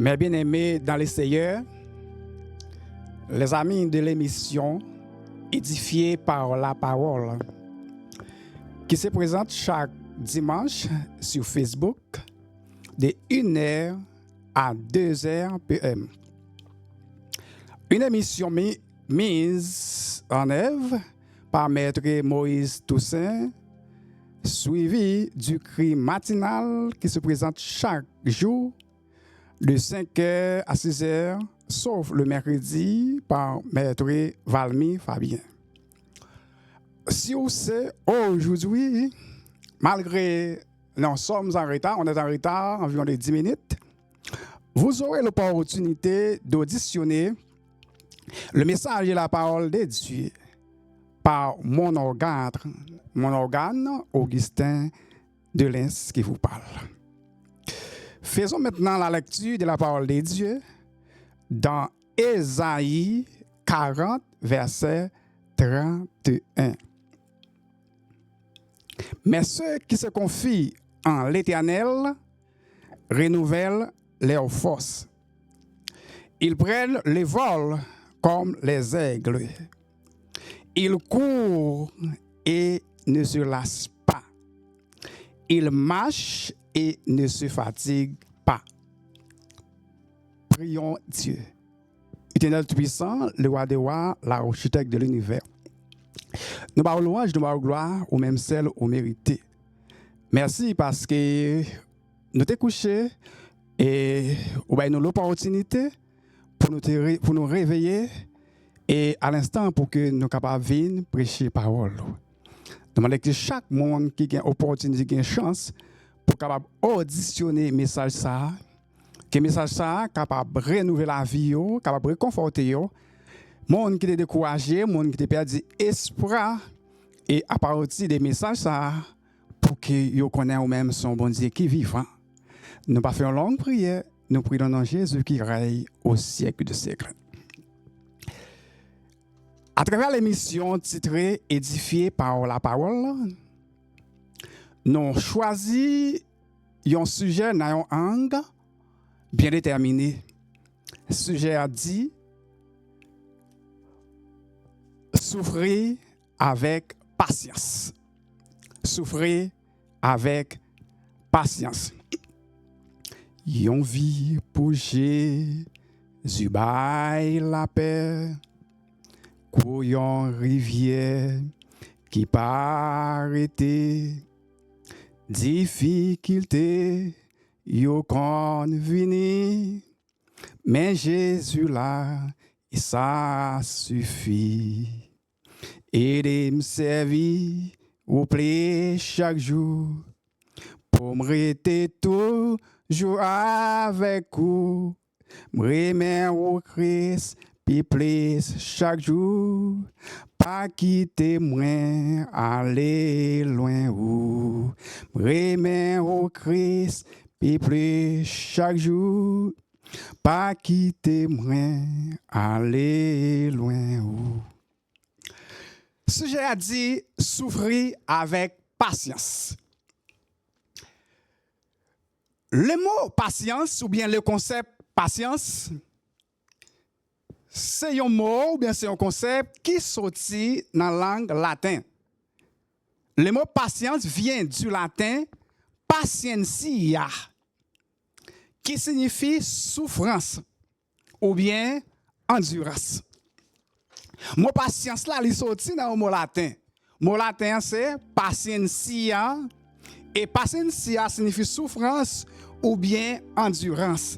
Mes bien-aimés dans les Seigneurs, les amis de l'émission Édifiés par la parole, qui se présente chaque dimanche sur Facebook de 1h à 2h PM. Une émission mise en œuvre par Maître Moïse Toussaint, suivi du cri matinal qui se présente chaque jour de 5h à 6h, sauf le mercredi par Maître Valmy Fabien. Si vous savez, aujourd'hui, malgré nous sommes en retard, on est en retard environ de 10 minutes, vous aurez l'opportunité d'auditionner le message de la parole de Dieu par mon organe Augustin Delens qui vous parle. Faisons maintenant la lecture de la parole de Dieu dans Ésaïe 40, verset 31. Mais ceux qui se confient en l'Éternel renouvellent leurs forces. Ils prennent le vol comme les aigles. Ils courent et ne se lassent pas. Ils marchent et ne se fatiguent pas. Prions Dieu. Éternel Tout-Puissant, le roi des rois, l'architecte de l'univers. Nous parlons louange, nous parlons gloire, au même celle au mérité. Merci parce que nous t'es couché et nous avons l'opportunité pour nous réveiller et à l'instant pour que nous soyons capables de venir prêcher la parole. Nous demandons que chaque monde qui a une opportunité, qui a une chance, pour capable auditionner le message ça, que le message ça capable de renouveler la vie, capable de réconforter, monde qui est découragé, monde qui est perdu espoir, et à partir des messages ça, pour que vous connaissent même son bon Dieu qui est vivant. Nous pas fait une longue prière, nous prions dans Jésus qui règne au siècle de siècle. À travers l'émission titrée Édifiée par la parole, nous avons choisi un sujet dans un angle bien déterminé. Le sujet a dit souffrir avec patience. Souffrir avec patience. Yon vie pour Jésus bail la paix. Couillon rivière qui pas arrêter. Difficulté yo kon vini. Mais Jésus là, ça suffit. Et me servir au plaît chaque jour. Pour me rester toujours avec vous. Me remettre au Christ. Puis place chaque jour, pas quitter moi, aller loin où. Remets au Christ, puis place chaque jour, pas quitter moi, aller loin où. Sujet a dit souffrir avec patience. Le mot patience ou bien le concept patience, c'est un mot ou bien c'est un concept qui sortit dans la langue latine. Le mot patience vient du latin patientia, qui signifie souffrance ou bien endurance. Le mot patience là, il sortit dans le mot latin. Le mot latin c'est patientia et patientia signifie souffrance ou bien endurance.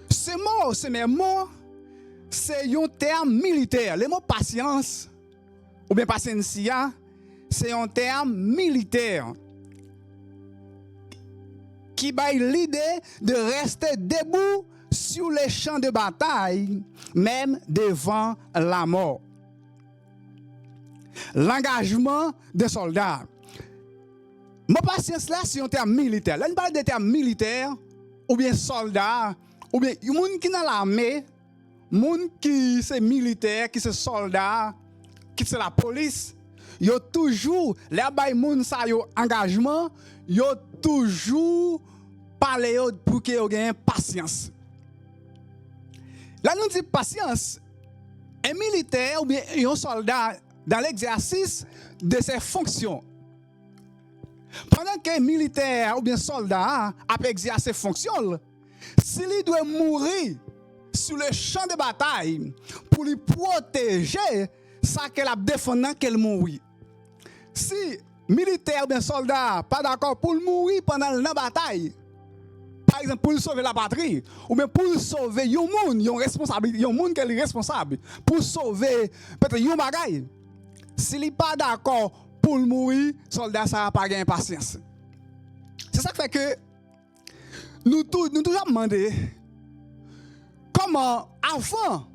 Ce même mot, c'est un terme militaire. Le mot patience ou bien patientia, c'est un terme militaire qui baille l'idée de rester debout sur les champs de bataille, même devant la mort. L'engagement des soldats. Mon patience là, c'est un terme militaire. Là, on parle de termes militaires ou bien soldats ou bien les gens qui sont dans l'armée. Moun qui c'est militaire, qui c'est soldat, qui c'est la police, yo toujours les bay moun sa yo engagement, yo toujours parler pour que vous ayez patience. Là, nous disons patience. Un militaire ou bien un soldat dans l'exercice de ses fonctions. Pendant qu'un militaire ou bien soldat a exercé ses fonctions, s'il doit mourir sur le champ de bataille pour lui protéger, ça qu'elle a défendu qu'elle mourit. Si militaire ou bien soldat pas d'accord pour mourir pendant la bataille, par exemple pour sauver la patrie, ou bien pour sauver un monde, un responsable, un monde qui est responsable, pour sauver peut-être un bagaille, s'il n'est pas d'accord pour mourir, soldat ça n'a pas gagné patience. C'est ça qui fait que nous toujours demandé comment avant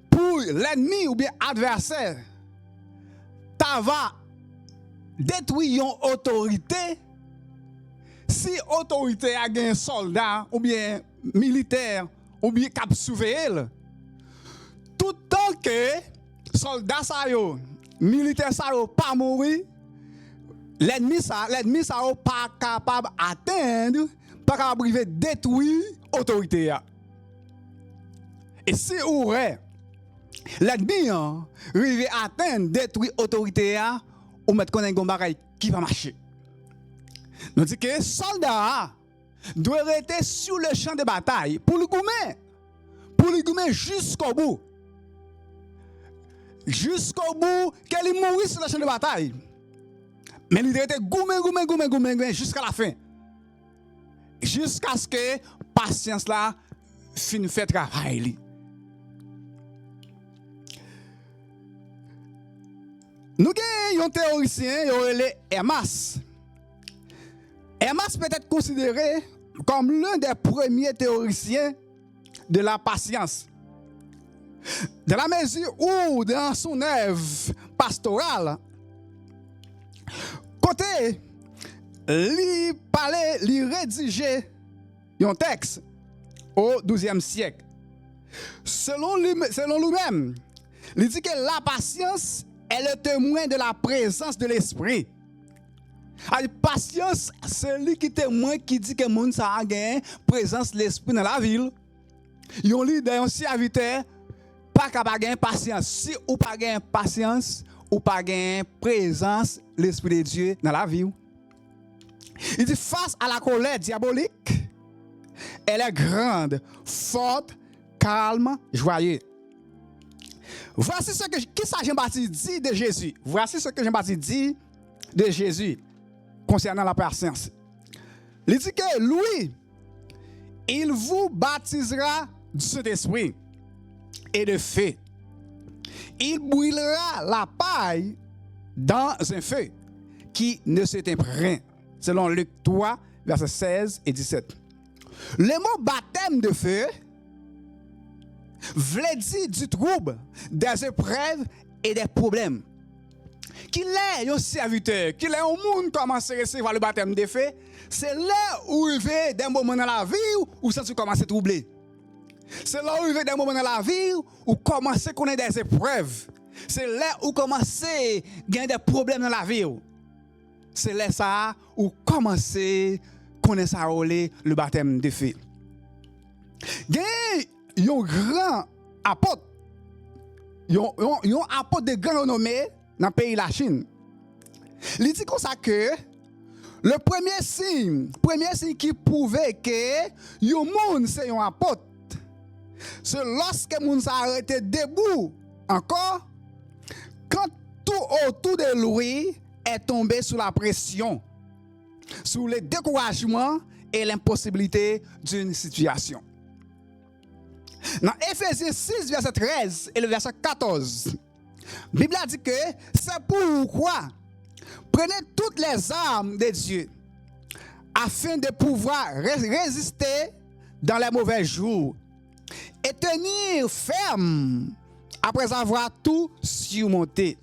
pour l'ennemi ou bien adversaire t'ava détruire une autorité. Si autorité a un soldat ou bien militaire ou bien cap surveiller, tout temps que soldat ça yo, militaire ça yo pas mourir, l'ennemi ça pas capable atteindre, pas capable de détruire autorité. Et si aurait l'ennemi arrive atteindre détruire autorité, ou mettre connaître un bagage qui va marcher. Nous disons que les soldats doivent rester sur le champ de bataille pour le goumer jusqu'au bout. Jusqu'au bout qu'elle mourit sur le champ de bataille. Mais il doit être goumer jusqu'à la fin. Jusqu'à ce que patience là finisse fait travail. Nous avons un théoricien, Hermas. Hermas peut être considéré comme l'un des premiers théoriciens de la patience. Dans la mesure où, dans son œuvre pastorale, côté, il parlait, il rédigeait un texte au XIIe siècle. Selon lui-même, il dit que la patience est le témoin de la présence de l'esprit. La patience, c'est lui qui témoin qui dit que le monde a gagné présence de l'esprit dans la ville. Yon leader, un serviteur, pas capable de gagner patience. Si ou pas gagner patience, ou pas gagner présence de l'esprit de Dieu dans la ville. Il dit face à la colère diabolique, elle est grande, forte, calme, joyeuse. Voici ce que Jean-Baptiste dit de Jésus. Voici ce que Jean-Baptiste dit de Jésus concernant la patience. Il dit que lui, il vous baptisera du Saint-Esprit et de feu. Il brûlera la paille dans un feu qui ne s'éteint rien. Selon Luc 3, versets 16 et 17. Le mot baptême de feu voulait dire du trouble, des épreuves et des problèmes. Qu'il est un serviteur, qu'il est un monde qui commence à recevoir le baptême de feu, c'est là où il fait des moments dans la vie où ça commence à troubler. C'est là où il fait des moments dans la vie où commence à connaître des épreuves. C'est là où commence à gagner des problèmes dans la vie. C'est là ça où commence à connaître le baptême de feu. Il y a un grand apôtre, il y a un apôtre de grand renommée dans le pays de la Chine. Il dit comme ça que le premier signe qui prouvait que le monde c'est un apôtre, c'est lorsque le monde s'est arrêté debout encore, quand tout autour de lui est tombé sous la pression, sous le découragement et l'impossibilité d'une situation. Dans Ephésiens 6, verset 13 et le verset 14, la Bible a dit que c'est pourquoi prenez toutes les armes de Dieu afin de pouvoir résister dans les mauvais jours et tenir ferme après avoir tout surmonté.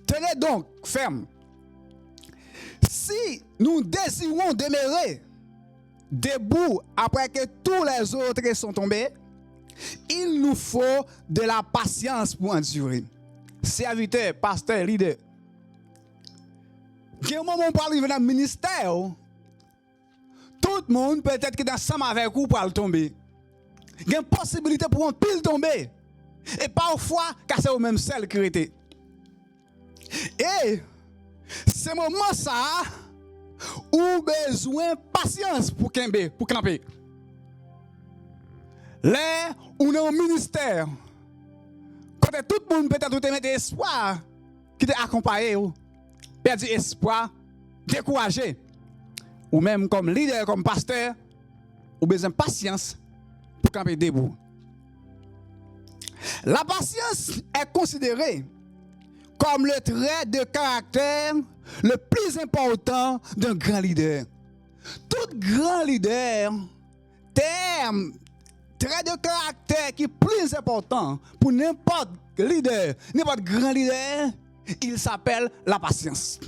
Tenez donc ferme. Si nous désirons demeurer debout après que tous les autres sont tombés, il nous faut de la patience pour endurer. Serviteur, pasteur, leader. Il y a un moment où on parle dans le ministère, Tout le monde peut-être qui est ensemble avec vous pour le tomber. Il y a une possibilité pour un pile tomber. Et parfois, car c'est au même seul qui était. Et c'est moment ça où besoin de patience pour camper. Là, on est au ministère. Quand tout le monde peut-être te mettre espoir, qui te accompagné, perdu espoir, découragé. Ou même comme leader, comme pasteur, ou besoin de patience pour camper debout. La patience est considérée comme le trait de caractère le plus important d'un grand leader. Tout grand leader, terme, trait de caractère qui est plus important pour n'importe leader, n'importe grand leader, il s'appelle la patience.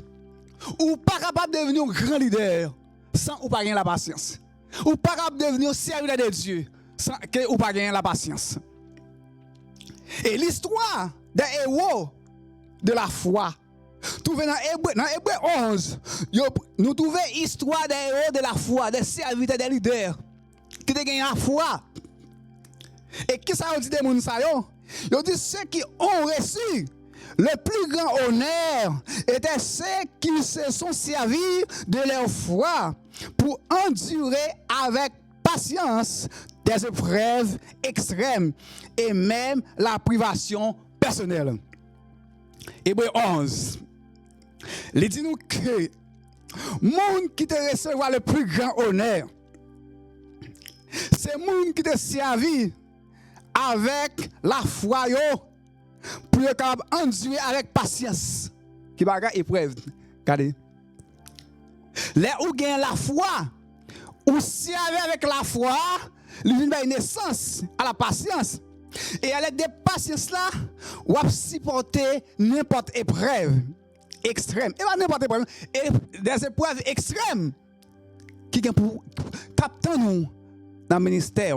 Ou pas capable de devenir un grand leader sans ou pas gagner la patience. Ou pas capable de devenir serviteur de Dieu sans que ou pas gagner la patience. Et l'histoire des héros de la foi, trouvez dans Hébreux 11, nous trouvons l'histoire des héros de la foi, des serviteurs, des leaders qui ont gagné la foi. Et qui ça dit des gens? Ils dit ceux qui ont reçu le plus grand honneur étaient ceux qui se sont servis de leur foi pour endurer avec patience des épreuves extrêmes et même la privation personnelle. Hébreux 11. Il dit nous que monde qui te recevra le plus grand honneur, c'est monde qui te servi avec la foi pour endurer avec patience. Qui va gagner épreuve. Regardez. Là où gagne la foi, ou servi avec la foi, il vient de naissance à la patience. Et avec des patience là, ou à supporter n'importe épreuve extrême. Et pas n'importe épreuve, et des épreuves extrêmes qui viennent pour capter nous dans le ministère,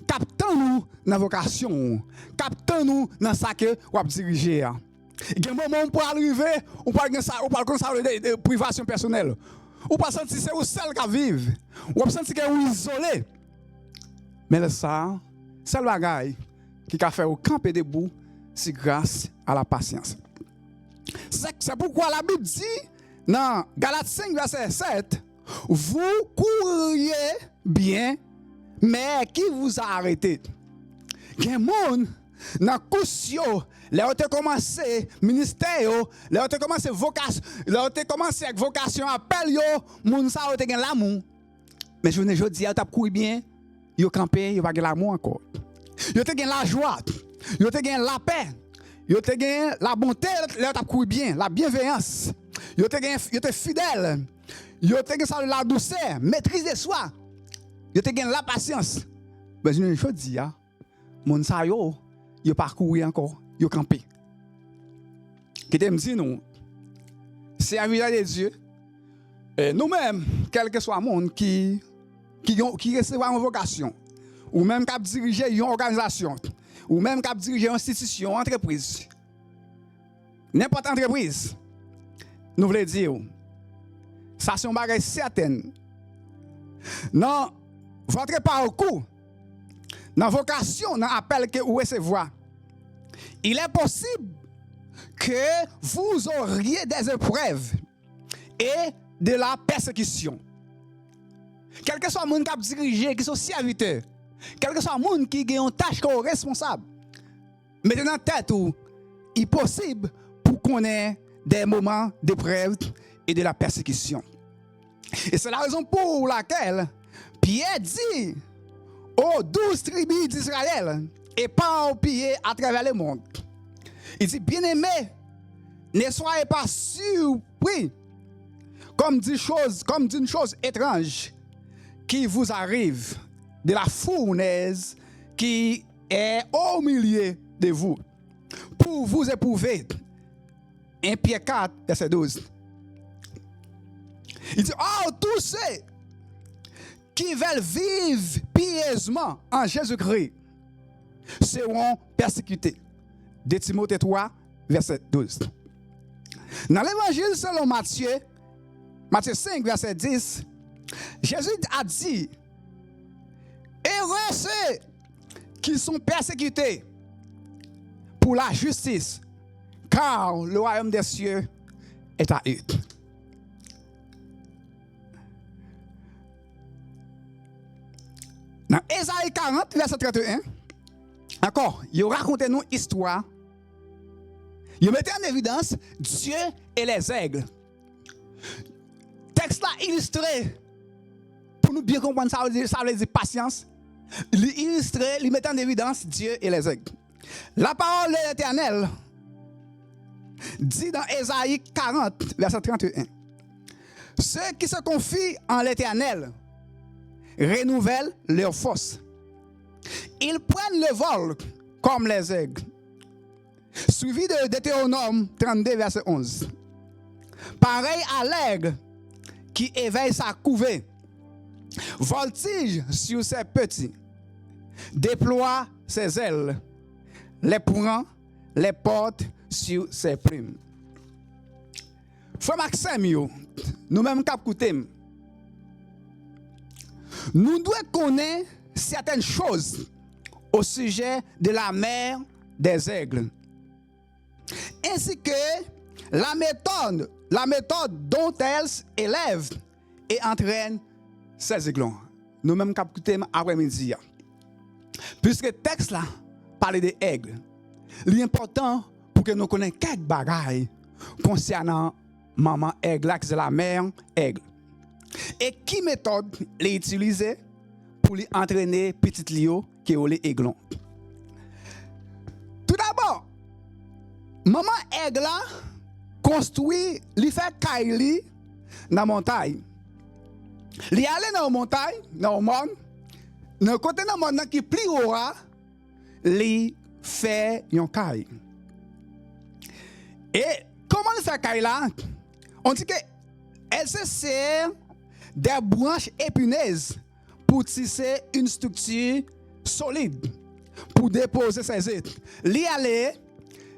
capter nous dans la vocation, capter nous dans ce que vous dirigez. Il y a un moment pour arriver, on parle de ça, de privation personnelle. Ou pas sentir que c'est vous seul qui vivent. Ou pas sentir que vous isolé. Mais ça, c'est le bagage qui a fait au camper debout, c'est grâce à la patience. C'est pourquoi la Bible dit, dans Galates 5, verset 7, vous courriez bien, mais qui vous a arrêté? Il y a des gens dans le cours, là où tu as commencé ministère, là où tu as commencé vocation, là où tu as commencé avec vocation, appel, moun sa ou te gen l'amour. Mais je ne dis pas, tu as couru bien, tu as campé, tu n'as pas l'amour encore. Tu as la joie, tu as la paix, tu as la bonté, là tu as couru bien, la bienveillance, tu es fidèle, tu as la douceur, maîtrise de soi, tu as la patience. Mais je ne dis pas, moun sa yo, il pas couru encore, il campé. Qui te me dit nous, c'est la vie de Dieu. Nous-mêmes, quel que soit le monde qui recevra une vocation, ou même qui dirige une organisation, ou même qui dirige une institution, une entreprise, n'importe quelle entreprise, nous voulons dire, ça c'est un bagage certain. Non, votre parcours, dans la vocation, dans l'appel que vous recevez, il est possible que vous auriez des épreuves et de la persécution. Quel que soit le monde qui a dirigé, qui sont serviteurs, quel que soit le monde qui a une tâche comme responsable, mettez dans la tête où il est possible pour qu'on ait des moments d'épreuve et de la persécution. Et c'est la raison pour laquelle Pierre dit aux 12 tribus d'Israël et pas piller à travers le monde. Il dit, bien-aimés, ne soyez pas surpris comme d'une chose étrange qui vous arrive de la fournaise qui est au milieu de vous pour vous éprouver. 1 Pierre 4, verset 12. Il dit, oh, tous ceux qui veulent vivre pieusement en Jésus-Christ seront persécutés. De Timothée 3, verset 12. Dans l'évangile selon Matthieu 5, verset 10, Jésus a dit, heureux ceux qui sont persécutés pour la justice, car le royaume des cieux est à eux. Dans Ésaïe 40, verset 31, encore, il raconte nous une histoire. Il mettait en évidence Dieu et les aigles. Texte là illustré, pour nous bien comprendre ça veut dire patience. Illustré, il mettait en évidence Dieu et les aigles. La parole de l'Éternel dit dans Ésaïe 40, verset 31, ceux qui se confient en l'Éternel renouvellent leur force. Ils prennent le vol comme les aigles. Suivi de Deutéronome 32, verset 11. Pareil à l'aigle qui éveille sa couvée, voltige sur ses petits, déploie ses ailes, les prend, les porte sur ses plumes. Frère Maxime, nous-mêmes qui écoutons, nous devons connaître certaines choses au sujet de la mère des aigles, ainsi que la méthode dont elle élève et entraîne ces aiglons. Nous-mêmes qui écoutons après-midi. Puisque le texte là parle des aigles, l'important pour que nous connaissions quelques bagailles concernant maman aigle, qui est la mère aigle. Et qui méthode les utiliser pour les entraîner petit Lio qui est les aiglons. Tout d'abord, maman aigle construit, li fait caille dans la montagne. Li aller dans la montagne, dans le monde, dans le côté dans le monde qui plus haut, li fait yon caille. Et comment il fait caille là? On dit que elle se sert des branches épineuses pour tisser une structure solide pour déposer ses œufs. Li aller,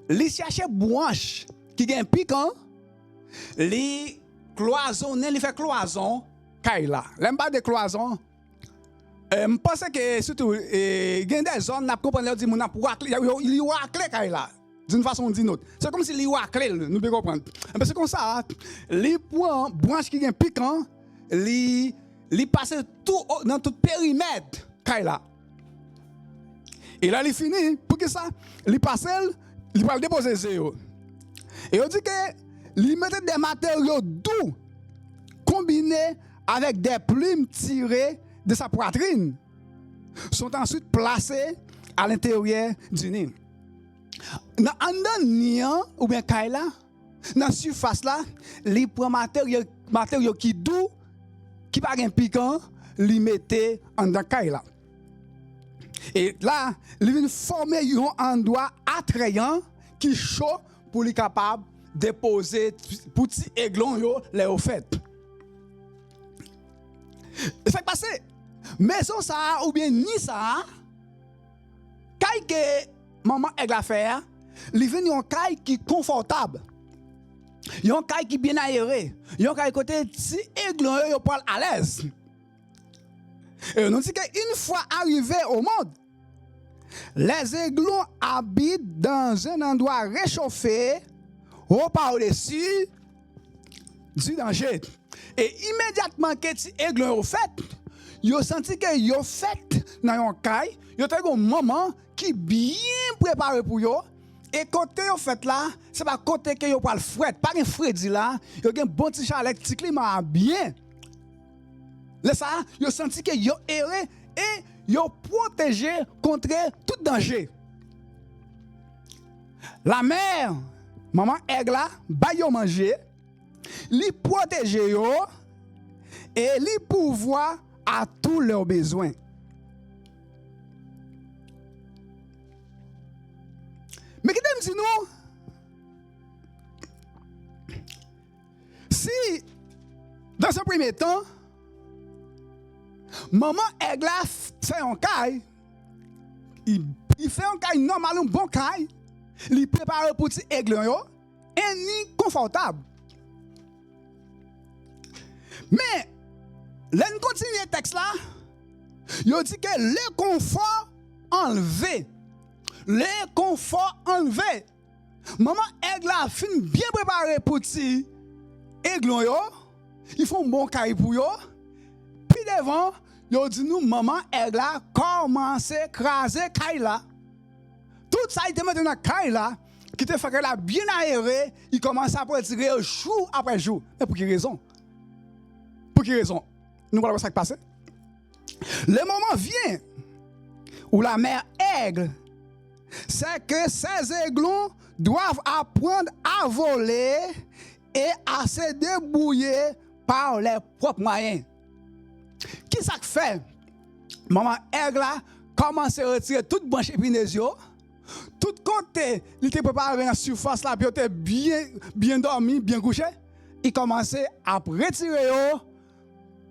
li chercher branche qui gagne piquant, li cloisonner, li fait cloison caille là. L'aime pas de cloison. Je pense que surtout il y a des zones n'a comprendre dit mon n'a pour il y a clé caille là. D'une façon ou d'une autre. C'est comme si il y a clé, nous pouvons comprendre. Parce que comme ça, les branches qui gagne piquant, li passe tout dans tout périmètre caille là. Et là il finit pour que ça, il passe, il va le déposer zéro. Et on dit que il mettait des matériaux doux combinés avec des plumes tirées de sa poitrine sont ensuite placés à l'intérieur du nid. Dans un nid ou bien kaila, dans la surface là, les prend matériaux qui doux, qui pas un piquant, les mettait en dans kaila. Et là, il vient former un endroit attrayant qui chaud pour les capable déposer petit aiglon yo les au fait. Fait passer maison ça ou bien ni ça caille que maman aigle a faire, il vient un caille qui confortable. Un caille qui bien aéré, un caille côté si aiglon yo parle à l'aise. Et on dit que une fois arrivé au monde, les aiglons habitent dans un endroit réchauffé au par-dessus du danger. Et immédiatement que les aiglons ont fait, ils ont senti que ils ont fait dans un caille, ils ont un moment qui bien préparé pour eux. Et côté au fait là, c'est pas côté que ils ont pas le fret, pas un freddi là, ils ont un bon petit chalet, petit climat bien. Là ça, ils ont senti que ils ont erré et ils ont protégé contre tout danger. La mère, maman aigle là, ba yo manger, li protéger yo et li pourvoir à tous leurs besoins. Mais qu'est-ce que nous? Si, dans ce premier temps, maman aigle fait un caille, il fait un caille normal, un bon caille, il prépare pour petit aigle, et ni confortable. Mais, L'on continue le texte là. Il dit que le confort enlevé. Le confort enlevé. Maman aigle a fin bien préparé pour ti aiglon yo. Ils font bon caille pour yo. Puis devant, yo dit nous maman aigle a commencé à craser caille là. Tout ça il te met dans caille là qui te fait qu'elle a bien aéré, il commence à retirer jour après jour. Mais pour quelle raison? Pour quelle raison? Nous voilà ce qui passe. Le moment vient où la mère aigle, c'est que ces aiglons doivent apprendre à voler et à se débrouiller par leurs propres moyens. Qui ça fait? Maman aigle commence à retirer toute branche épineuse, tout côté, il était préparé dans la surface là, puis il était bien dormi, bien couché. Il commençait à retirer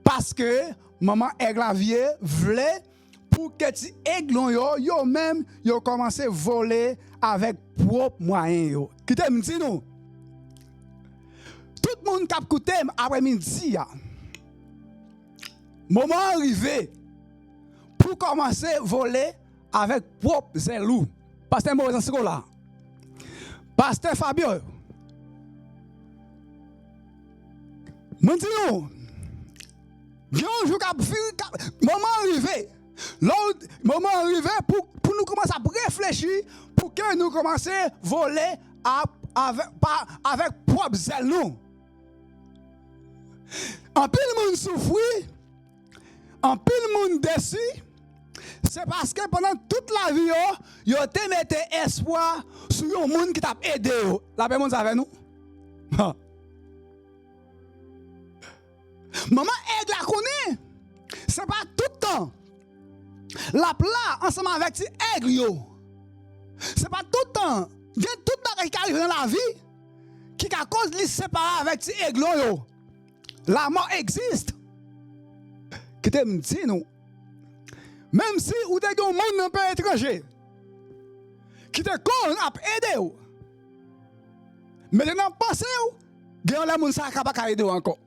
parce que maman Aiglavier voulait pour que les aiglons yo même yo commencé à voler avec propres moyens. Qui t'aime dit nous? Tout le monde qui a écouté après-midi, moment arrivé pour commencer à voler avec propres ailes. Pasteur Moïse là. Pasteur Fabio. Moi dis nous. Bien jour moment arrivé. L'autre moment arrivé pour nous commencer à réfléchir pour que nous commencer à voler avec propres ailes nous. En pile monde souffre, en pile monde déçu. C'est parce que pendant toute la vie, yo te mette espoir sur un monde qui t'a aidé. La paix monde avec nous. Maman aigle la connaît. C'est pas tout le temps. La plat ensemble avec ti aigle yo. C'est pas tout le temps. Il y a tout bagage qui arrive dans la vie qui a cause de séparer avec ti aigle yo. La mort existe. Qui te me dit nous. Même si vous avez un monde dans un pays étranger qui te connaît à aider. Maintenant, pensez vous, vous avez un monde qui va aider encore.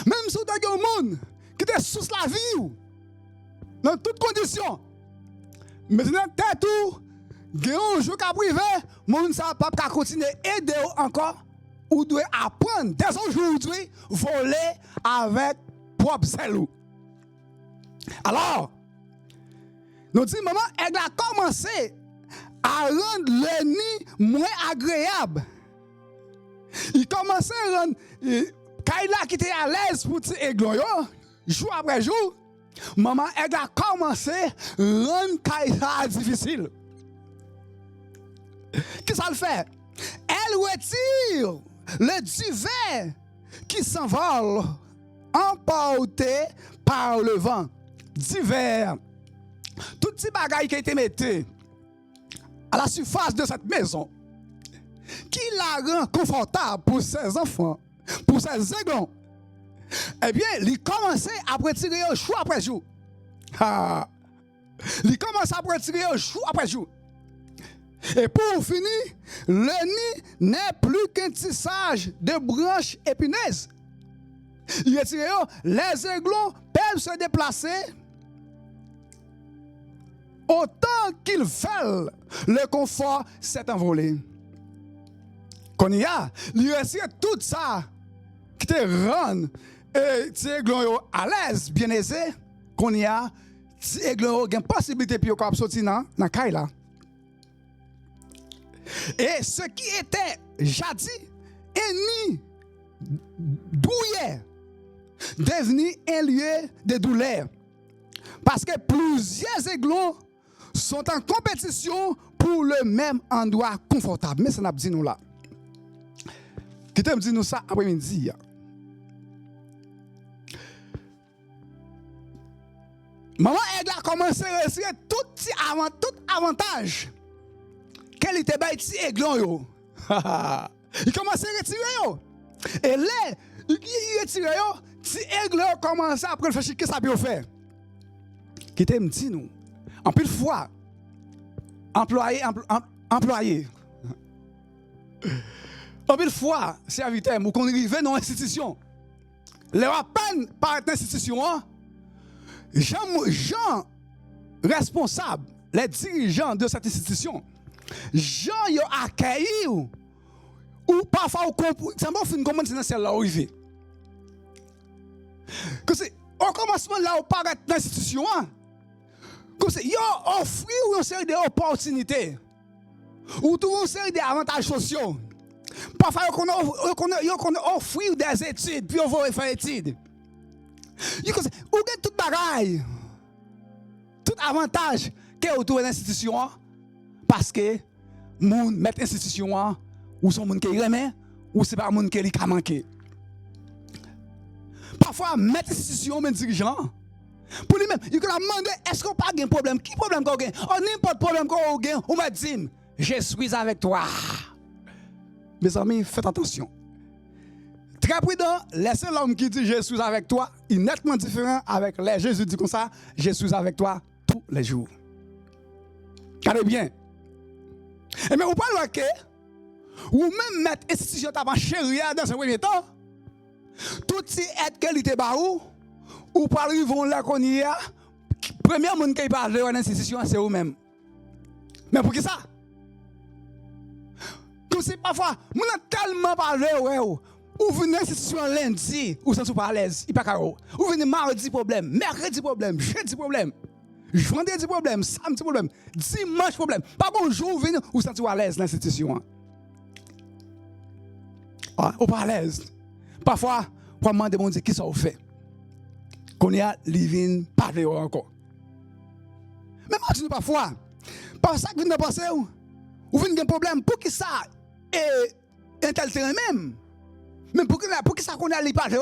Même si vous avez un monde qui te sous la vie, dans toutes conditions. Maintenant, tête tout, vous avez un jour qui privé, le monde ne va pas continuer à aider encore. Ou doit apprendre dès aujourd'hui voler avec propre zèle. Alors, nous disons, maman, elle a commencé à rendre le nid moins agréable. Il commençait à rendre Kaila qui était à l'aise pour tirer aiglon, jour après jour. Maman, elle a commencé à rendre Kaila difficile. Qu'est-ce qu'elle fait? Elle retire le duvet qui s'envole, emporté par le vent. Divers. Tout petit bagaille qui a été mis à la surface de cette maison, qui la rend confortable pour ses enfants, pour ses aiglons, eh bien, il commençait à retirer jour après jour. Il commençait à retirer jour après jour. Et pour finir, le nid n'est plus qu'un tissage de branches épineuses. Il retire les aiglons peuvent se déplacer autant qu'ils veulent. Le confort s'est envolé. Qu'on y a, il retire tout ça qui te rend et aiglons à l'aise, bien aisé. Qu'on y a, aiglons ont une possibilité pour qu'ils sortir dans la caille là. Et ce qui était jadis ennemi douillet devenu un lieu de douleur. Parce que plusieurs aiglons sont en compétition pour le même endroit confortable. Mais ça n'a pas dit nous là. Qui t'a dit nous ça après-midi? Maman aigle a commencé à retirer tout avantage. Quel était petit aiglon yo? Il commence à retirer yo. Et là, il retire yo, petit aiglon commence à réfléchir qu'est-ce que ça peut faire. Qui t'aime dit nous? En pile fois, employé. En pile fois, serviteur, ou qu'on arrive dans l'institution. Les peine par l'institution, Jean responsable, les dirigeants de cette institution, Jean yo accueilli ou parfois c'est bon fin comment c'est là arrivé. Que c'est au commencement là on paraît dans l'institution, comme c'est yo offre une série d'opportunités ou tout une série d'avantages sociaux. Parfois, on offre des études, puis on va faire des études. On a tout bagaille, tout avantage que vous trouvez dans l'institution, parce que moun met l'institution, ou son moun qui remet, ou c'est pas moun qui a manqué. Parfois, mettre l'institution, mais dirigeant, pour lui-même, il a demandé est-ce qu'on n'a pas de problème? Qui problème qu'on a? Oh, n'importe problème qu'on a, on m'a dit je suis avec toi. Mes amis, faites attention. Très prudent, laissez l'homme qui dit je suis avec toi, il est nettement différent avec les Jésus dit comme ça, je suis avec toi tous les jours. Regardez bien. Et mais vous parlez que, ou même mettre institution avant chérie dans ce premier temps, tout si est qualité baou, ou parlez vont là qu'on y a, premier monde qui parle de l'institution, c'est vous-même. Mais pour qui ça? Comme si parfois, nous avons tellement parlé, ou venez dans l'institution lundi, ou sans pas à l'aise, il n'y a pas de ou venez mardi problème, mercredi problème, jeudi problème, vendredi problème, samedi problème, dimanche problème. Pas bonjour, vous venez, ou sans à l'aise dans l'institution. Ou pas à l'aise. Parfois, pour demander bon Dieu, qui ça fait? Qu'on y a living parler encore. Mais moi, parfois, par ça que vous ne pensez ou venez un problème, pour qui ça? Et un tel terrain même. Mais pour que ça qu'on a les pages,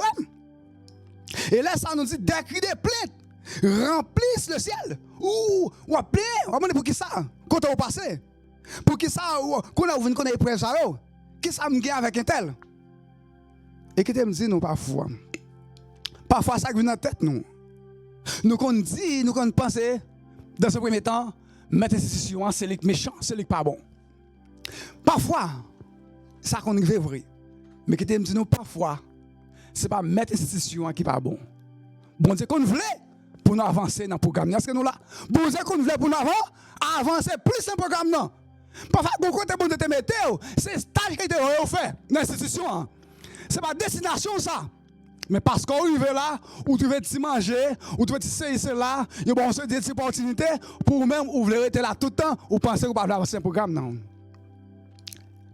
et là, ça nous dit des cris de plaintes remplissent le ciel. Ou appelez, on pour qui ça? Quand on passe? Pour qui ça? Qu'on a ouvert qu'on a épreuve ça? Qui ça me gagne avec un tel? Et qui me dit, nous, parfois, ça vient dans la tête, nous. Nous qu'on dit, nous qu'on pense, dans ce premier temps, mettre institution, c'est les méchants, c'est les pas bon. Parfois, ça qu'on est vrai. Mais qui me dit, nous, parfois, ce n'est pas mettre institution qui n'est pas bon. Bon Dieu qu'on voulait pour nous avancer dans le programme. Est-ce que nous là? Bon Dieu qu'on voulait pour nous avancer plus dans le programme. Non. Parfois, beaucoup de bon Dieu te mettez, c'est stage qui te fait dans l'institution. Ce n'est pas destination ça. Mais parce qu'on arrive là, ou tu veux te manger, ou tu veux te c'est là, il y a des opportunités pour même ouvrir rester là tout le temps, ou penser que vous ne pouvez pas avancer un programme. Non.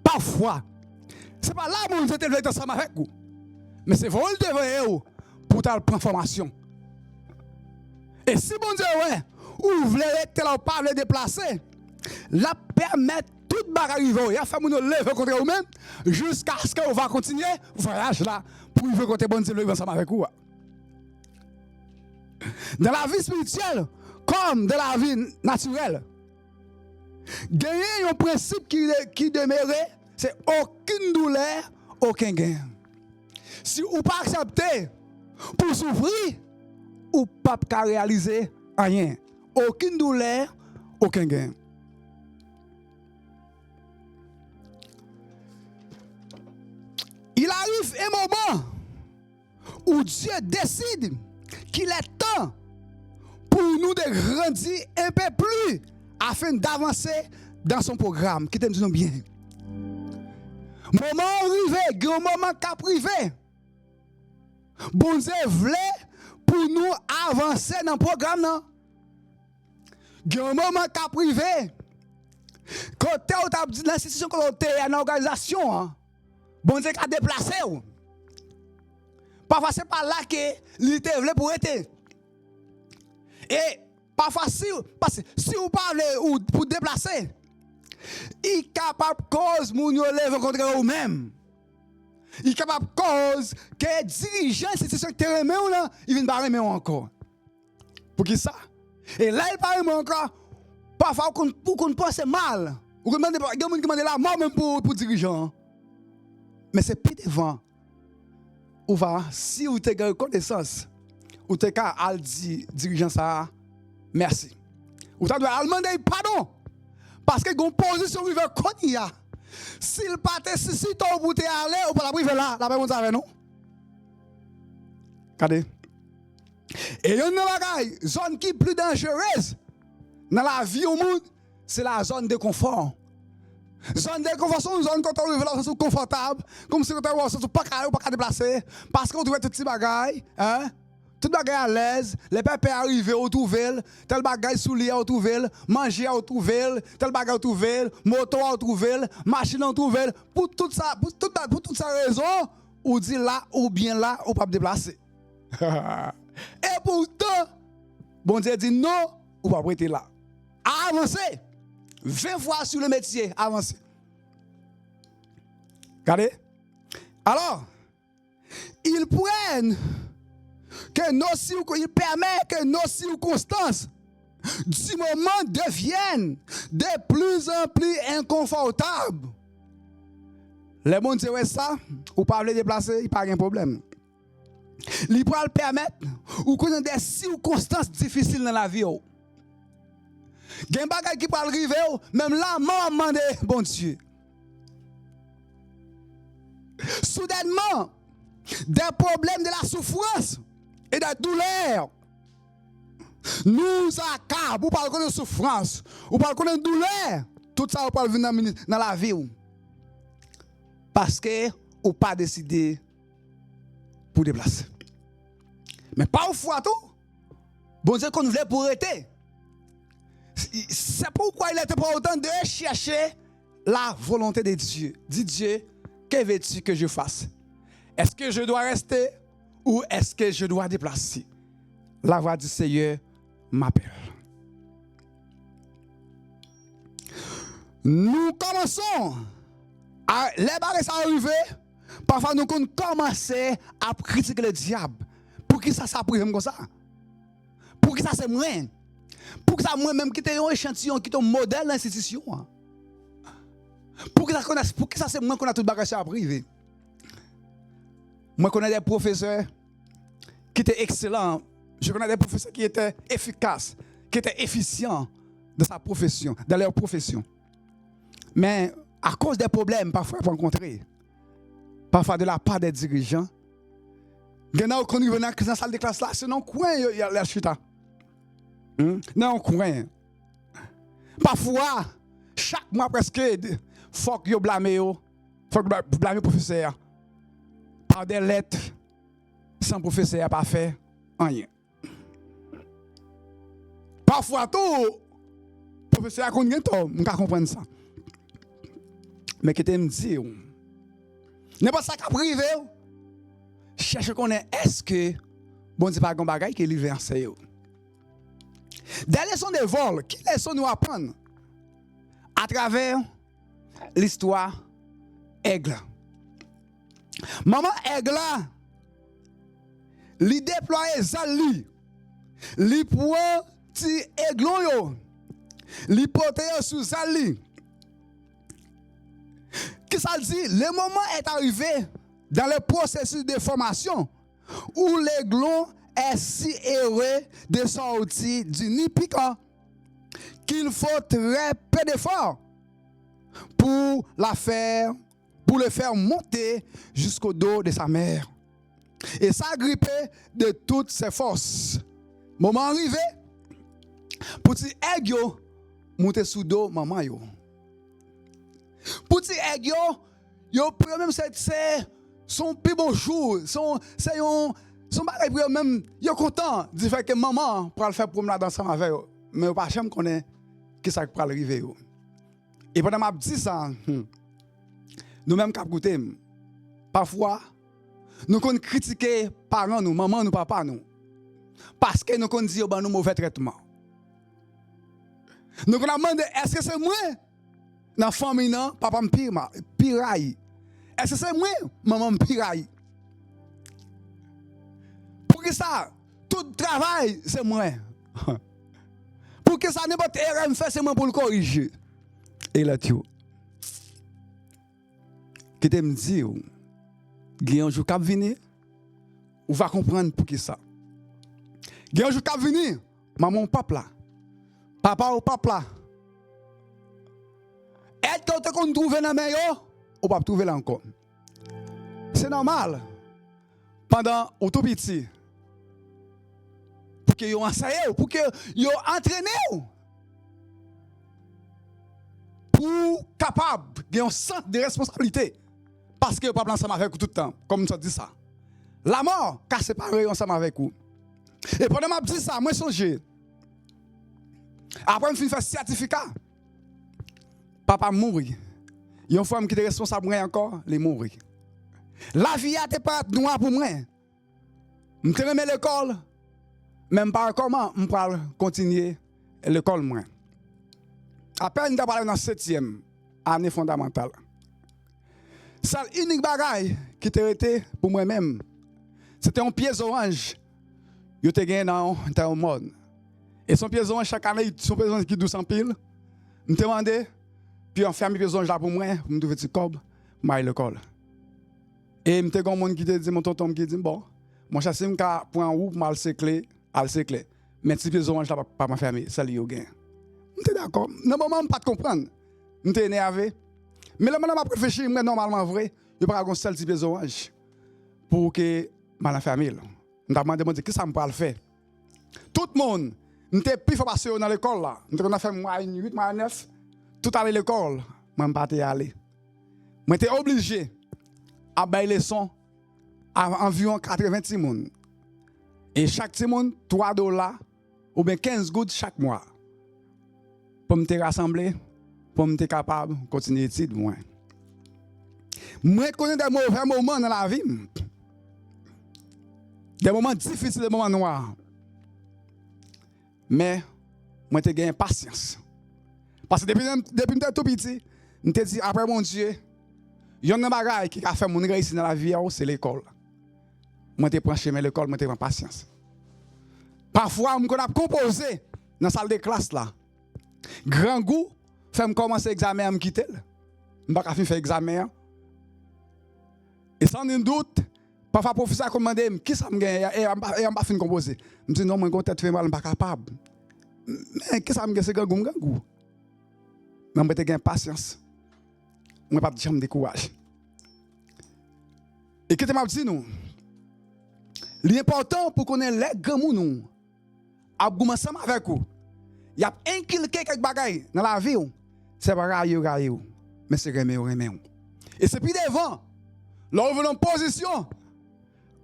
Parfois, ce n'est pas là que vous êtes ensemble avec vous. Mais c'est vous le devez pour ta transformation. Et si bon Dieu, vous voulez être là, pas le déplacer, la permettre toute bagarre arriver. Il a fallu nous lever contre vous-même jusqu'à ce qu'on va continuer le voyage là pour vivre contre bon Dieu ensemble avec vous. Dans la vie spirituelle, comme dans la vie naturelle, gagner un principe qui demeurait, c'est aucune douleur, aucun gain. Si vous ne pas accepter pour souffrir, ou pas réaliser rien. Aucune douleur, aucun gain. Il arrive un moment où Dieu décide qu'il est temps pour nous de grandir un peu plus afin d'avancer dans son programme. Qui t'aime bien. Moment arrivé, grand moment qu'a privé. Bon Dieu voulait pour nous avancer dans le programme. Grand moment qu'a privé. Quand tu as dit l'institution, quand tu es en organisation, bon Dieu a déplacé. Parfois, ce n'est pas là que l'ité voulait pour être. Et parfois, si vous parlez ou pour déplacer, il est capable de cause moun yo lève contre vous-même. Il est capable de cause que dirigeant institution qui te remet ou là, il vient pas remettre encore. Pour qui ça? Et là, il parle encore. Parfois, pour qu'on pense mal. Ou qu'on demande la mort même pour dirigeant. Mais c'est plus devant. Ou va, si vous avez une connaissance, ou vous avez dit dirigeant ça, merci. Ou vous avez demander pardon. Parce que vous avez une position qui veut qu'on y a. S'il pas te si ton bout aller, ou pas la priver là, la même avec nous. Regardez. Et une bagaille, zone qui est plus dangereuse dans la vie au monde, c'est la zone de confort. Zone de confort, c'est une zone quand on est là, confortable, comme si on était pas qu'à déplacer, parce qu'on trouve tout petit bagaille, hein? Tout bagaille à l'aise, les pépés arrivent au trouver, tel bagaille soulier au trouver, manger au trouver, tel bagaille au trouver, moto au trouver, machine au trouver, pour toute ça raison, ou dit là ou bien là, on pas déplacer. Et pourtant, bon Dieu dit non, ou pas prêter là. Avancez. 20 fois sur le métier, avancez. Regardez. Alors, ils prennent il permet que nos circonstances du moment deviennent de plus en plus inconfortables. Les gens disent ouais, ça, ou pas le déplacer, il n'y a pas de problème. Il peut le permettre, ou connaître des circonstances difficiles dans la vie. Il y a des choses qui peuvent arriver, même là, maman de bon Dieu. Soudainement, des problèmes de la souffrance et de la douleur nous accablent. Ou pas de souffrance, ou pas de douleur. Tout ça, on peut venir dans la vie. Parce que ou pas décidé pour déplacer. Mais parfois tout, bon Dieu qu'on voulait pour arrêter. C'est pourquoi il était important de chercher la volonté de Dieu. Dis Dieu, que veux-tu que je fasse? Est-ce que je dois rester ou est-ce que je dois déplacer? La voix du Seigneur m'appelle. Nous commençons. Les barres sont arrivées. Parfois, nous commençons à critiquer le diable. Pour qui ça s'apprend comme ça? Pour qui ça c'est moi? Pour que ça moi-même qui est un échantillon, qui est un modèle de l'institution? Pour que ça c'est moi qu'on a tout bagage à privé. Moi, je connais des professeurs qui étaient excellents. Je connais des professeurs qui étaient efficaces, qui étaient efficients dans sa profession, dans leur profession. Mais à cause des problèmes parfois rencontrés, parfois de la part des dirigeants, il y en a qui arrivent dans la salle de classe là, c'est dans le coin, il y a la chita. Dans le coin. Parfois, chaque mois presque, il faut que vous blâmez le professeur. Par des lettres, sans professeur n'a pas fait rien. Parfois, tout, le professeur a connu tort, je peux comprendre ça. Mais que tu me dis, n'est pas ça qui a privé. Cherche qu'on est, est-ce que bon Dieu pas un bagage qui est livré en sérieux? Des leçons de vol, quelles leçons nous apprendre à travers l'histoire Aigle? Maman Aigle, li déploie Zali, li prend ti aiglon yo, li porte sous Zali. Qu'est-ce que ça dit? Le moment est arrivé dans le processus de formation où l'aiglon est si heureux de sortir du nid piquant qu'il faut très peu d'efforts pour le faire monter jusqu'au dos de sa mère et s'agripper de toutes ses forces. Moment arrivé, petit aigle monter sous dos maman yo. Petit aigle yo même c'est son plus beau jour, son bagage même yo content de faire que maman pour le faire promenade ensemble avec eux, mais pas jamais connaît qui ça pour arriver. Et pendant m'a dit ça, nous même cap goûter parfois nous qu'on critiquer parents nous, maman nous, papa nous parce que nous qu'on dit ben nous mauvais traitement. Nous qu'on demande est-ce que c'est moi dans la famille non papa me piraille. Est-ce que c'est moi maman me piraille? Pour que ça tout travail c'est moi. Pour que ça n'importe erreur me fait c'est moi pour le corriger. Et là tu qui te me dit il y a un jour qui va venir ou va comprendre pour qui ça. Il y a un jour qui va venir maman papa ou papa est-ce que tu trouves dans main ou pas trouver là encore. C'est normal. Pendant tout petit que yo enseigne, pour que yo entraîne pour capable de un sens de responsabilité parce que yo pas ensemble avec vous tout le temps comme ça dit ça. La mort qu'a séparé ensemble avec vous. Et pendant m'a dit ça, moi songer. Après me fin faire certificat. Papa mourir. Une femme qui est responsable encore, les mourir. La vie a pas noire pour moi. Je remets l'école, même pas comment je peux continuer l'école moi. À peine de parler dans la 7e année fondamentale. C'est l'unique bagaille qui était été pour moi-même. C'était un pièce orange. Je te gagné dans le monde. Et son pièce orange, chaque année, son pièce orange qui douce en pile. Je me demandais, puis on ferme pièce orange là pour moi, pour me trouver petit cob, pour aller à l'école. Et je me suis dit, monde qui te dit, mon tonton qui dit, bon, moi, je sais que pour un ou, pour aller sécler, mais si pièce orange là, pas m'enfermer, ça lui au gain. Je suis d'accord. Non, moment, je ne pas comprendre. Je suis énervé. Mais là, maintenant, je réfléchis, normalement vrai, je ne peux pas avoir un seul pièce orange pour que je m'enferme. Je me demandé, qu'est-ce que ça me peut faire? Tout le monde, je suis plus fort passer dans l'école là. Je suis fait moi 8, moi 9, tout à l'école, je ne peux pas aller. Je suis obligé à bailler les leçons à environ 80 personnes. Et chaque personne, $3 ou bien 15 gouttes chaque mois. Pour me rassembler, pour me capable de continuer l'étude. Je connais des mauvais moments dans la vie. Des moments difficiles, des moments noirs. Mais, moi, j'ai gagné patience. Parce que depuis que je suis tout petit, je me dis, après mon Dieu, il y a un bagage qui a fait mon réussite dans la vie, c'est l'école. Moi, je prends chemin l'école, moi, je prends patience. Parfois, je me composé dans la salle de classe. Là. Grand goût, fait commencer l'examen à me quitter. Je ne peux pas faire l'examen. Et sans nul doute, parfois, le professeur a demandé qui ça me gagne et je ne peux pas faire composer. Je me dis non, moi, je suis mal, je ne suis pas capable. Mais qui ça me gagne, c'est grand goût. Mais je suis patience. Je ne peux pas me décourager. Et qu'est-ce que je dis nous? L'important pour qu'on ait les grands nous, à ensemble avec vous. Il y a inculqué quelques bagailles dans la vie. C'est pas railler, mais c'est remet. Et c'est puis devant, là où vous en position,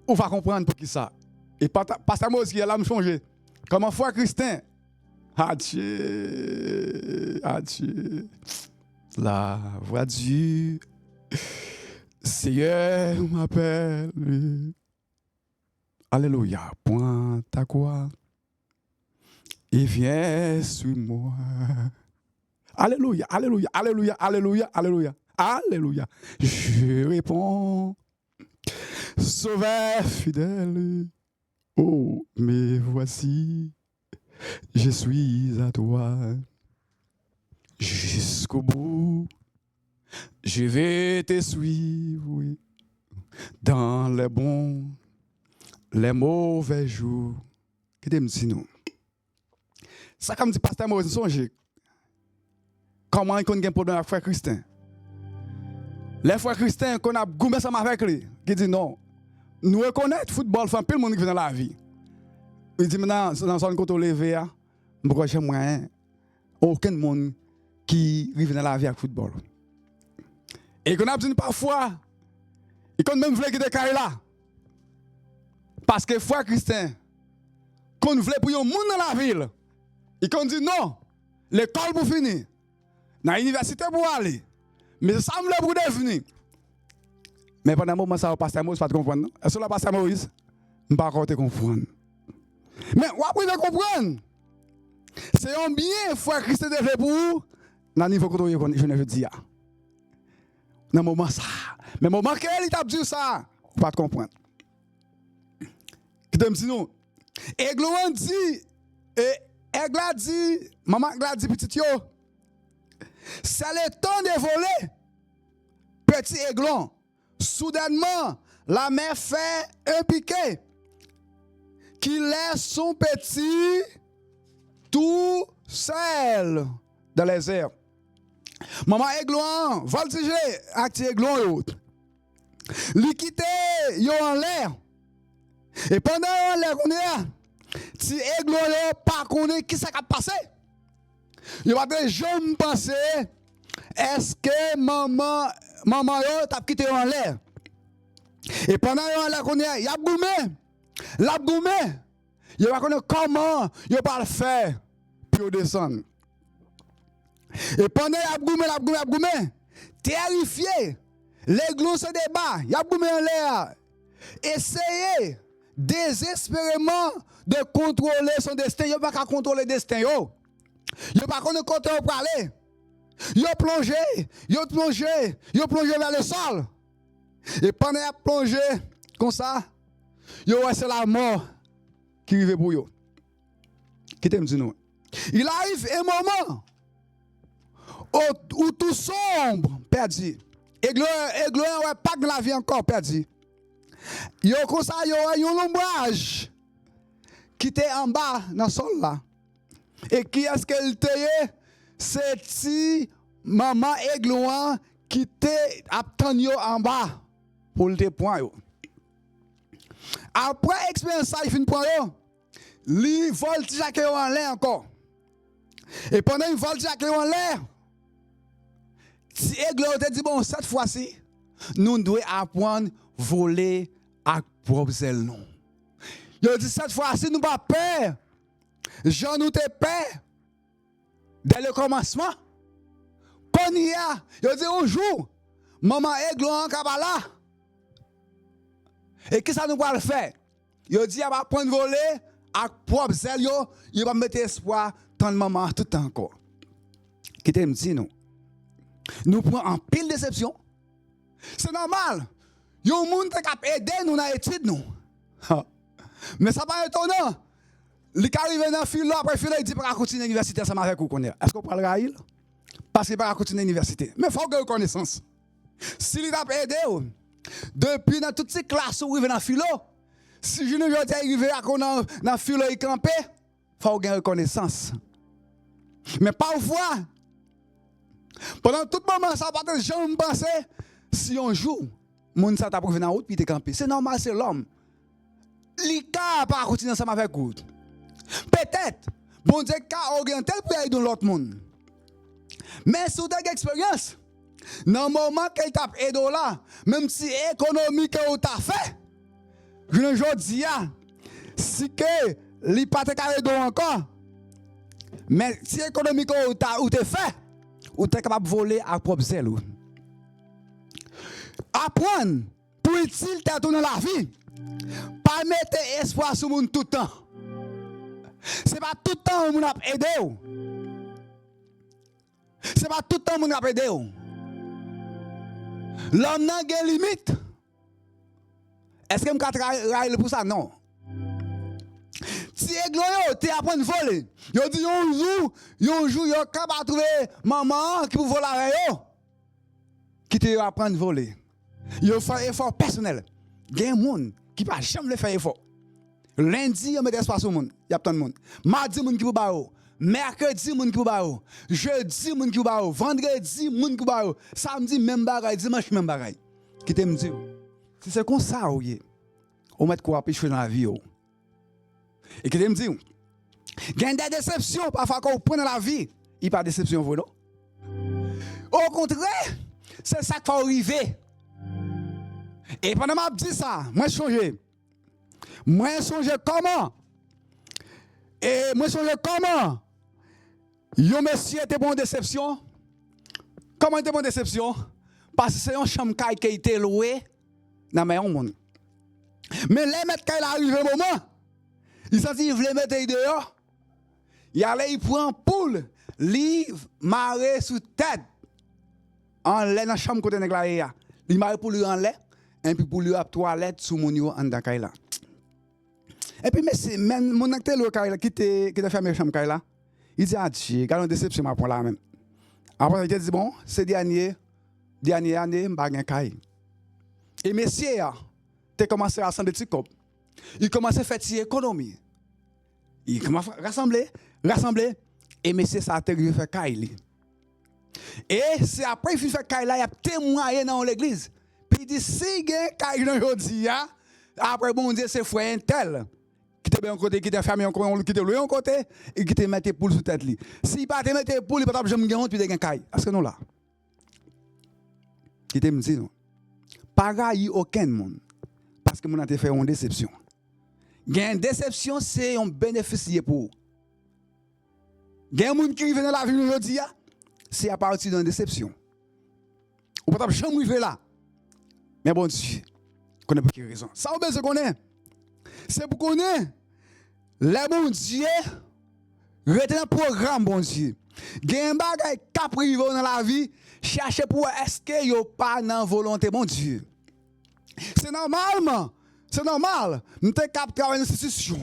on va comprendre pour qui ça. Et Pasteur Moïse qui est là me changer. Comment frère Christin? Adieu. La voix de Dieu. Seigneur m'appelle. Alléluia. Point à quoi? Et viens sur moi. Alléluia, alléluia, alléluia, alléluia, alléluia, alléluia. Je réponds, Sauveur fidèle, oh, mais voici, je suis à toi. Jusqu'au bout, je vais te suivre dans les bons, les mauvais jours. Qu'est-ce que me dit nous? Ça comme dit Pasteur Moïse, songe. Comment il connaît un problème avec frère Christin? Les frères Christiens qu'on a goûté ensemble avec lui, qui dit non. Nous reconnaissons le football, fait le monde qui vient dans la vie. Il dit maintenant, dans son côté levé, pourquoi j'aimerais aucun monde qui vient dans la vie avec le football. Et qu'on a dit parfois, il qu'on même voulait quitter là. Parce que frère Christian, qu'on voulait pour un monde dans la ville, et qu'on dit non, l'école pour finir, dans l'université pour aller, mais ça me pour devenir. Mais pendant un moment, ça va passer à Moïse, pas comprendre. Est-ce que la passer à Moïse? Je ne peux pas encore te comprendre. Mais on va comprendre. C'est un bien, frère Christ de fait pour vous, dans le niveau que je ne veux dire. Dans le moment ça. Mais le moment qu'il t'a dit ça, on ne peut pas comprendre. Qui te dit non? Aiglon dit, Aigle a dit, maman a dit, petit yo, c'est le temps de voler. Petit aiglon. Soudainement, la mère fait un piquet qui laisse son petit tout seul dans les airs. Maman aiglon, voltige, acti aiglon et autres. Lui quitte yo en l'air. Et pendant l'air on est là, Si aigle yo pas connaît qui ça qui a passé. Yo pas de jamais penser est-ce que maman yo t'a quitté en l'air. Et pendant yo en l'air connaît, y a goumé. La goumé. Yo pas connaît comment yo pas le faire pour descendre. Et pendant y a goumé, terrifié. L'aigle se débat, y a goumé en l'air. Essayez désespérément de contrôler son destin. Yo pas qu'à contrôler le destin yo. Yo pas connaît côté pour aller. Yo plongé vers le sol. Et pendant y a plongé comme ça, yo c'est la mort qui arrive pour yo. Qui t'aime dire nous. Il arrive un moment où tout sombre perdu. Aigle ouais pas de la vie encore perdu. Yo comme ça yo un ombrage qui était en bas dans le sol là. Et qui est-ce qu'elle était? C'est si maman aigle qui était attend yo en bas pour le point yo. Après expérience ça il fin point yo. Li voltige en l'air encore. Et pendant il voltige en l'air, si aigle te dit bon cette fois-ci nous devons apprendre voler à propre zèle non. Yo dit cette fois-ci nous pas peur. Jean nous te peur dès le commencement. Quand il y a, yo dit un jour maman aigle en kabala. Et qui ça nous va le faire? Yo dit elle va prendre voler à propre zèle yo, il va mettre espoir dans maman tout encore. Qui te me dit nous. Nous prenons en pile déception. C'est normal. Yon moun te k'ap aider nous dans l'étude nous. Mais ça pas étonnant. Li ka arrive dans fil là après fil il dit pas continuer l'université ensemble avec vous connaît. Est-ce qu'on parle rail? Parce qu'il pas continuer l'université. Mais faut que connaissance. Si il t'a aidé depuis dans toutes ces classes où il dans fil là, si je ne veux pas arriver à dans fil là il camper, faut gagner reconnaissance. Mais parfois pendant tout moment ça pas de jamais penser si un jour moun ça t'a prouvé dans route puis t'es campé. C'est normal, c'est l'homme. L'ika pas continuer ensemble avec vous. Peut-être bon Dieu qu'a orienté pour aider l'autre monde. Mais si vous avez expérience dans le moment qu'il t'a aidé là, même si économique ou t'a fait, je ne dis pas si que li pas te aidé encore. Mais si économique ou t'es fait, ou t'es capable de voler à propre zèle. Apprendre pour utile dans la vie. Pas mettre espoir sur monde tout le temps. C'est pas tout le temps que vous avez aidé. C'est pas tout le temps que vous avez aidé. L'homme n'a pas de limite. Est-ce que vous avez pour ça? Non. Si aigle tu apprends à voler, yo dit un jour yo capable trouver maman qui peut voler avec yo. Qui te apprend à voler. Yo fait effort personnel. Gen moun qui pas jamais faire effort. Lundi yo met espace au monde, y a tant de monde. Mardi moun qui peut ba yo. Mercredi moun qui peut ba yo. Jeudi moun qui peut ba yo. Vendredi moun qui peut ba yo. Samedi même bagaille, dimanche même bagaille. Qui te me dit si c'est comme ça on met quoi pécher dans la vie yo. Et qui me dit, il y a des déceptions parfois qu'on prend dans la vie, il n'y a pas de déception pour nous. Au contraire, c'est ça qui va arriver. Et pendant que je dis ça, moi je songe. Moi je songe comment? Et moi je songe comment? Yon monsieur était bon déception. Comment était bon déception? Parce que c'est un chambre qui a été loué dans le meilleur monde. Mais les maîtres qui arrivent au moment, il sentit qu'il voulait mettre dehors. Il allait, il prend poule, livre, marée sous tête. En lait dans la chambre côté nèg la. Il marée pour lui en lait, et puis pour lui à toilette sous mon yo en dakay là. Et puis mais même mon acteur le kay là qui te fermé chambre kay là. Il dit ah Dieu, quand on déception m'a pour là même. Après il dit bon, c'est dernière année m'pa gen kay. Et messieurs, tu commencé à rassembler petits cop. Il commence à faire une économie. Il commence à rassembler. Et monsieur, ça a été fait Kaili. Et c'est après qu'il fait Kaili, il y a témoigné dans l'église. Puis il dit, si il y a Kaili aujourd'hui, après bon Dieu, c'est frère tel qui te bien un côté, qui te fermé un côté, qui te loué un côté, et qui te mette poule sous tête. Si pas te mette poule, il peut pas jamais gagner, puis te gagner caille. Est-ce que nous là? Qui te me dit non? Pas gagne aucun monde. Parce que mon a fait une déception. Une déception, c'est un bénéficier pour vous. Il y a un monde qui vient dans la vie aujourd'hui, c'est à partir d'une déception. Ou peut-être jamais arriver là. Mais bon Dieu, connaît pour quelle raison. Ça, on besoin connaît. C'est pour connaître le bon Dieu, rester dans le programme, bon Dieu. Il y a un bagage qui privé dans la vie, chercher pour est-ce qu'il n'y a pas dans la volonté, bon Dieu. C'est normalement. C'est normal. Nous sommes capables de travailler dans l'institution.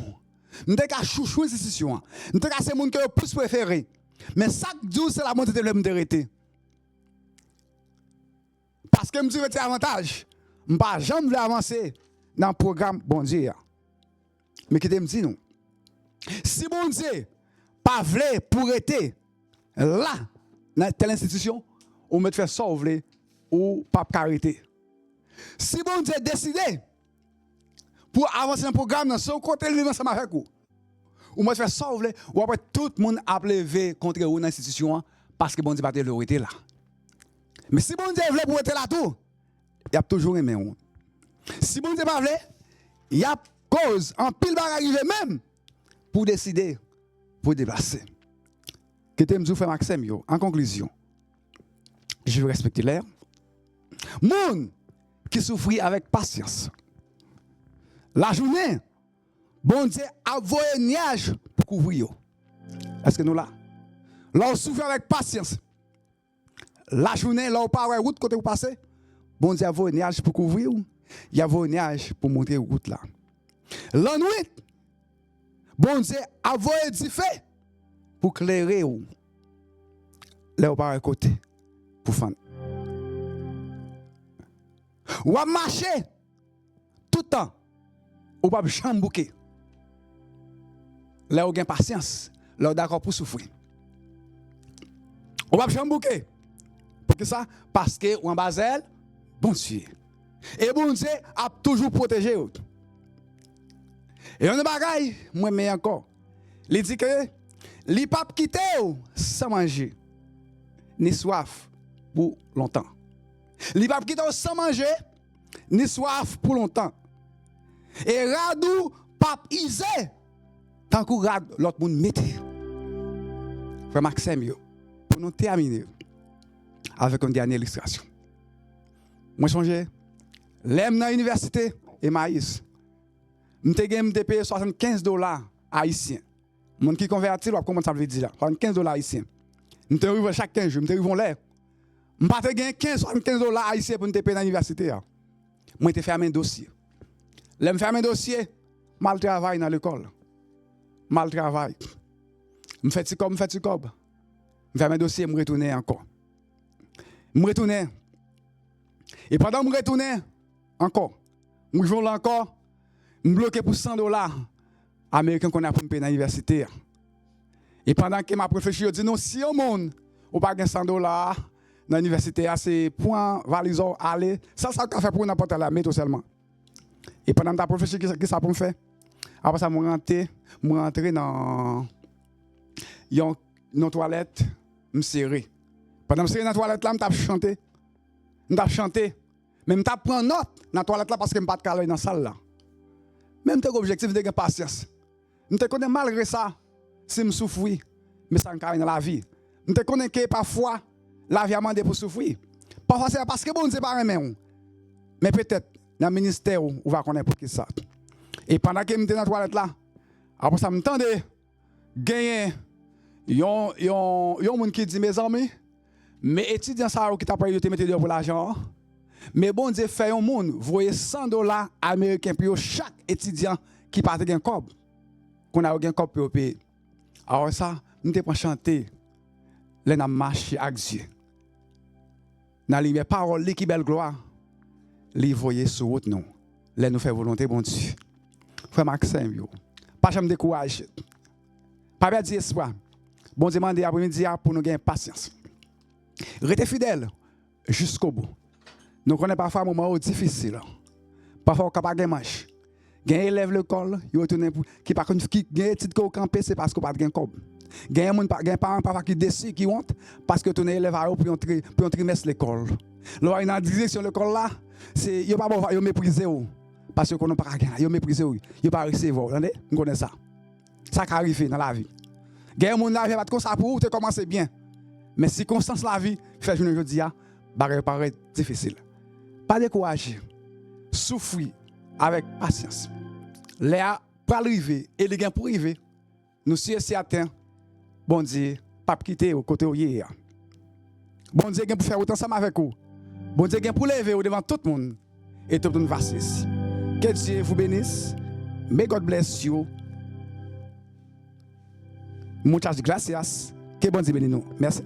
Nous sommes capables de chouchou l'institution. Nous sommes capables de gens qui ont plus préféré. Mais chaque jour, c'est la montée de l'homme. Parce que je me dis avantage. Je ne vais jamais avancer dans le programme bon Dieu. Mais qui me dit non. Si bon Dieu pas voulu pour être là, dans telle institution, on me fait sauver ou pas arrêter. Si bon Dieu décidé pour avancer dans le programme, dans son côté, il ensemble avec vous. Ou me fait sauver, ou après tout le monde a levé contre vous dans l'institution parce que bon Dieu pas été là. Mais si bon Dieu voulait pour être là tout, il y a toujours aimé. Si bon Dieu pas voulait, il y a cause, en pile va arriver même pour décider, pour déplacer. Que tu me dis, frère Maxime, en conclusion, je veux respecter l'air. Moun qui souffre avec patience. La journée, bon Dieu a envoyé un nuage pour couvrir. Est-ce que nous là? Là, on souffre avec patience. La journée, là, on part à la route côté où passer. Bon Dieu a envoyé un nuage pour couvrir. Il a envoyé un nuage pour montrer la route là. La nuit, bon Dieu a envoyé du feu pour clairer. Là, on part à côté pour faire. On va marcher tout le temps. On va jamais bouquer. Là, on a patience. Là, on est d'accord pour souffrir. On va jamais bouquer. Pour ça? Parce que on basel, bon Dieu. Et bon Dieu a toujours protégé. Et on a bagaille, moi, mais encore. Il dit que les papes quittent sans manger, ni soif pour longtemps. Les papes quittent sans manger, ni soif pour longtemps. Et radou, pape isé, tant que rad l'autre monde mette. Frère Maxime, pour nous terminer avec une dernière illustration. Moi, changé, l'aime dans l'université et maïs. Je suis payé $75 haïtiens. Les gens qui convertit, comment ça veut dire là? $75 haïtiens. Je suis arrivé chaque 15 jours, je suis arrivé en l'air. Je n'ai pas gagné $75 haïtiens pour me payer dans l'université. Moi, je fermé un dossier. Je me ferme un dossier, mal travail dans l'école. Mal travail. Je fais petit comme, je ferme un dossier, je me retourne encore. Je me retourne. Et pendant que je me retourne encore, je joue là encore, je me bloque pour $100 américains qu'on a pour me payer dans l'université. Et pendant que ma réfléchi, je dis non, si au monde, on pas gagner $100 dans l'université, c'est point valisor aller, ça fait pour n'importe la méthode seulement. Et pendant que je réfléchi, qu'est-ce que ça pour me faire? Après ça, je rentre dans une toilette, je me serre. Pendant que je me serre dans la toilette, là, je chanté. Mais je prends note dans la toilette là parce que je ne suis pas calé dans la salle là. Même si l'objectif de patience. Je connais malgré ça, si je souffre, mais ça me calme dans la vie. Je connais que parfois, la vie a demandé pour souffrir. Parfois, c'est parce que bon Dieu pas même. Mais peut-être, dans le ministère, on va connaître pour qui ça. Et pendant que je suis dans la toilette là, après ça, je m'entends gagner. Il y a un monde qui dit, mes amis, mais étudiants qui t'a payé, tu mets pour l'argent. Mais bon Dieu fait un monde, voyez $100 américains pour chaque étudiant qui part de un cob. Qu'on a un cob pour payer. Alors ça, nous te pas chanter, les n'a marché avec Dieu. Dans les paroles, qui belle gloire, les voyez sur route nous. Les nous fait volonté bon Dieu. Frère Maxime, pas jamais décourager. Pas perdre espoir. Bon Dieu demande après-midi pour nous gagner patience. Restez fidèles jusqu'au bout. Nous connaissons parfois un moment difficile. Parfois, on n'a pas de manche. Gen élève l'école, yo retourne qui par contre qui gen titre ko camper c'est parce qu'on pas gen cob. Gen moun pa gen parents papa qui décide qui honte parce que ton élève a pour un trimestre l'école. Là dans direction l'école là, c'est yo pas bon yo mépriser ou parce que qu'on pas gen, yo mépriser ou, yo pas recevoir, entendez? On connaît ça. Ça qui arrive dans la vie. Gen moun la vie pas comme ça pour te commencer bien. Mais circonstance la vie fait journée jodi a barre paraît difficile. Pas décourager. Souffrir avec patience. Léa pour arriver et les gains pour arriver. Nous sommes certains. Bon Dieu, pas quitter au côté où hier. Bon Dieu gain pour faire autant ensemble avec vous. Bon Dieu gain pour lever devant tout le monde et tout le monde va cesser. Que Dieu vous bénisse. May God bless you. Muchas gracias. Que bon Dieu bénisse nous. Merci.